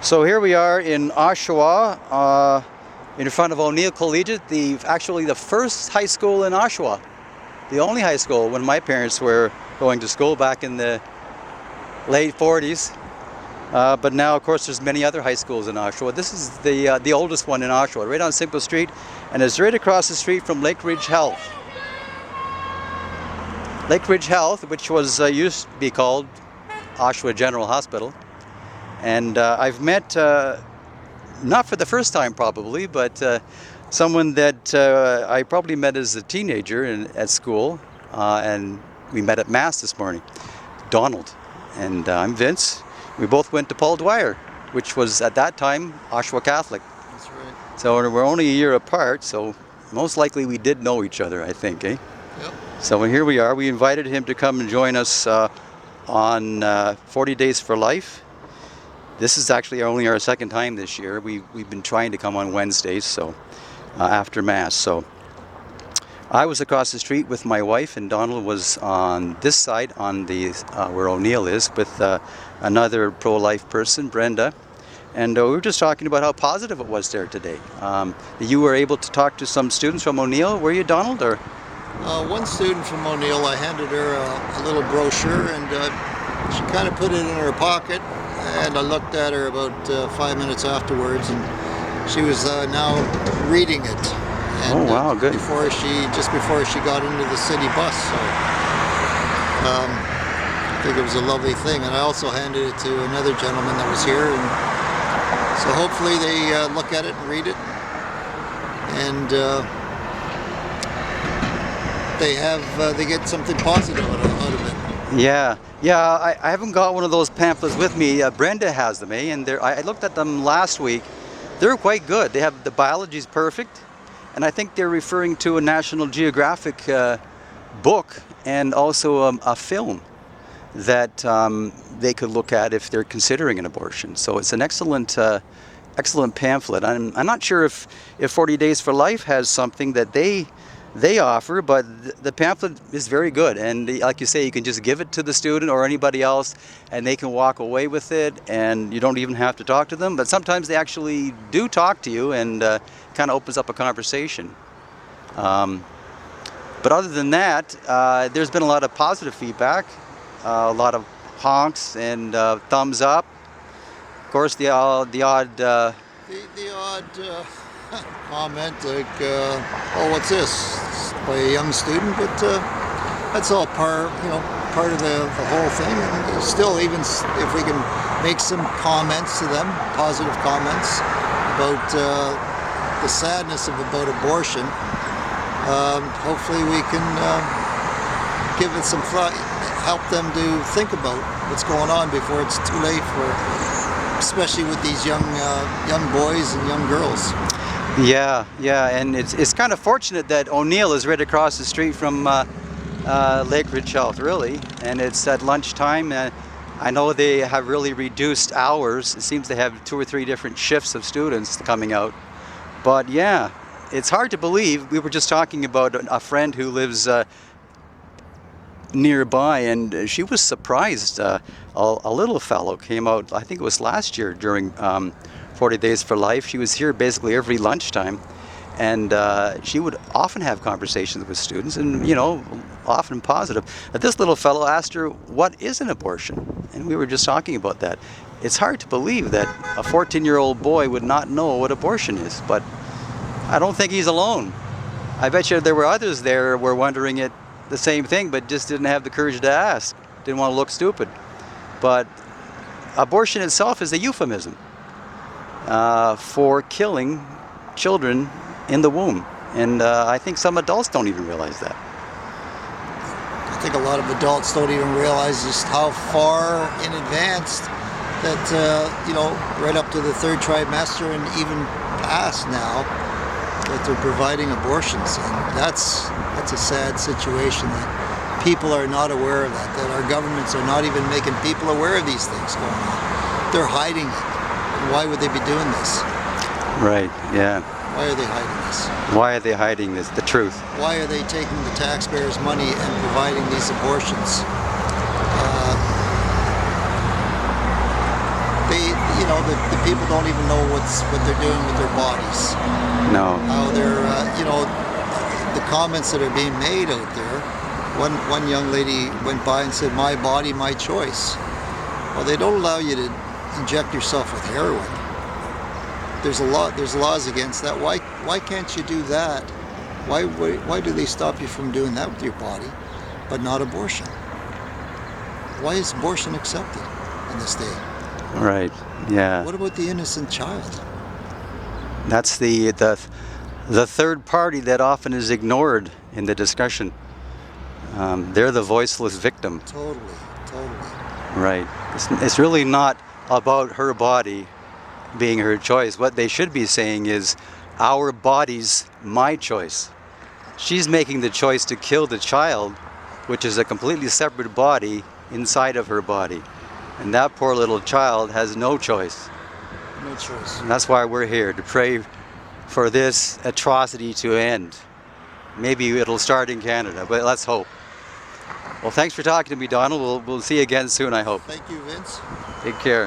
So here we are in Oshawa, in front of O'Neill Collegiate, actually the first high school in Oshawa. The only high school when my parents were going to school back in the late 40s. But now, of course, there's many other high schools in Oshawa. This is the oldest one in Oshawa, right on Simcoe Street, and it's right across the street from Lakeridge Health. Lakeridge Health, which was used to be called Oshawa General Hospital. And I've met, not for the first time probably, but someone that I probably met as a teenager at school, and we met at Mass this morning, Donald. And I'm Vince. We both went to Paul Dwyer, which was at that time Oshawa Catholic. That's right. So we're only a year apart, so most likely we did know each other, I think, eh? Yep. So here we are. We invited him to come and join us on 40 Days for Life. This is actually only our second time this year. We've been trying to come on Wednesdays, so after Mass. So I was across the street with my wife, and Donald was on this side, on the where O'Neill is, with another pro-life person, Brenda. And we were just talking about how positive it was there today. You were able to talk to some students from O'Neill. Were you, Donald? Or one student from O'Neill, I handed her a little brochure, and she kind of put it in her pocket. And I looked at her about 5 minutes afterwards, and she was now reading it. And, oh wow, good. Just before she got into the city bus, so I think it was a lovely thing. And I also handed it to another gentleman that was here, and so hopefully they look at it and read it, and they get something positive out of it. Yeah, I haven't got one of those pamphlets with me. Brenda has them, eh? And I looked at them last week. They're quite good. They have the biology's perfect, and I think they're referring to a National Geographic book and also a film that they could look at if they're considering an abortion. So it's an excellent pamphlet. I'm not sure if 40 Days for Life has something that they offer, but the pamphlet is very good, and like you say, you can just give it to the student or anybody else and they can walk away with it, and you don't even have to talk to them. But sometimes they actually do talk to you, and kind of opens up a conversation. But other than that, there's been a lot of positive feedback, a lot of honks and thumbs up. Of course, the odd comment like, "Oh, what's this?" by a young student, but that's all part of the whole thing. And still, even if we can make some comments to them, positive comments about the sadness about abortion, hopefully we can give it some thought, help them to think about what's going on before it's too late especially with these young boys and young girls. Yeah, and it's kind of fortunate that O'Neill is right across the street from Lakeridge Health, really, and it's at lunchtime. I know they have really reduced hours. It seems they have 2 or 3 different shifts of students coming out. But yeah, it's hard to believe. We were just talking about a friend who lives nearby, and she was surprised. A little fellow came out, I think it was last year during 40 Days for Life. She was here basically every lunchtime, and she would often have conversations with students, and often positive. But this little fellow asked her, what is an abortion? And we were just talking about that. It's hard to believe that a 14-year-old boy would not know what abortion is, but I don't think he's alone. I bet you there were others there who were wondering the same thing, but just didn't have the courage to ask, didn't want to look stupid. But abortion itself is a euphemism for killing children in the womb, and I think some adults don't even realize that. I think a lot of adults don't even realize just how far in advance that right up to the 3rd trimester and even past now that they're providing abortions, and that's a sad situation that people are not aware of that our governments are not even making people aware of these things going on. They're hiding it. Why would they be doing this? Right, yeah. Why are they hiding this? Why are they hiding this? The truth. Why are they taking the taxpayers' money and providing these abortions? The people don't even know what they're doing with their bodies. No. How they're, the comments that are being made out there. One young lady went by and said, "My body, my choice." Well, they don't allow you to inject yourself with heroin. There's laws against that. Why can't you do that? Why do they stop you from doing that with your body, but not abortion? Why is abortion accepted in this day? Right. Yeah. What about the innocent child? That's the third party that often is ignored in the discussion. They're the voiceless victim. Totally. Right. It's really not about her body being her choice. What they should be saying is, our body's my choice. She's making the choice to kill the child, which is a completely separate body inside of her body. And that poor little child has no choice. No choice. And that's why we're here, to pray for this atrocity to end. Maybe it'll start in Canada, but let's hope. Well, thanks for talking to me, Donald. We'll see you again soon, I hope. Thank you, Vince. Take care.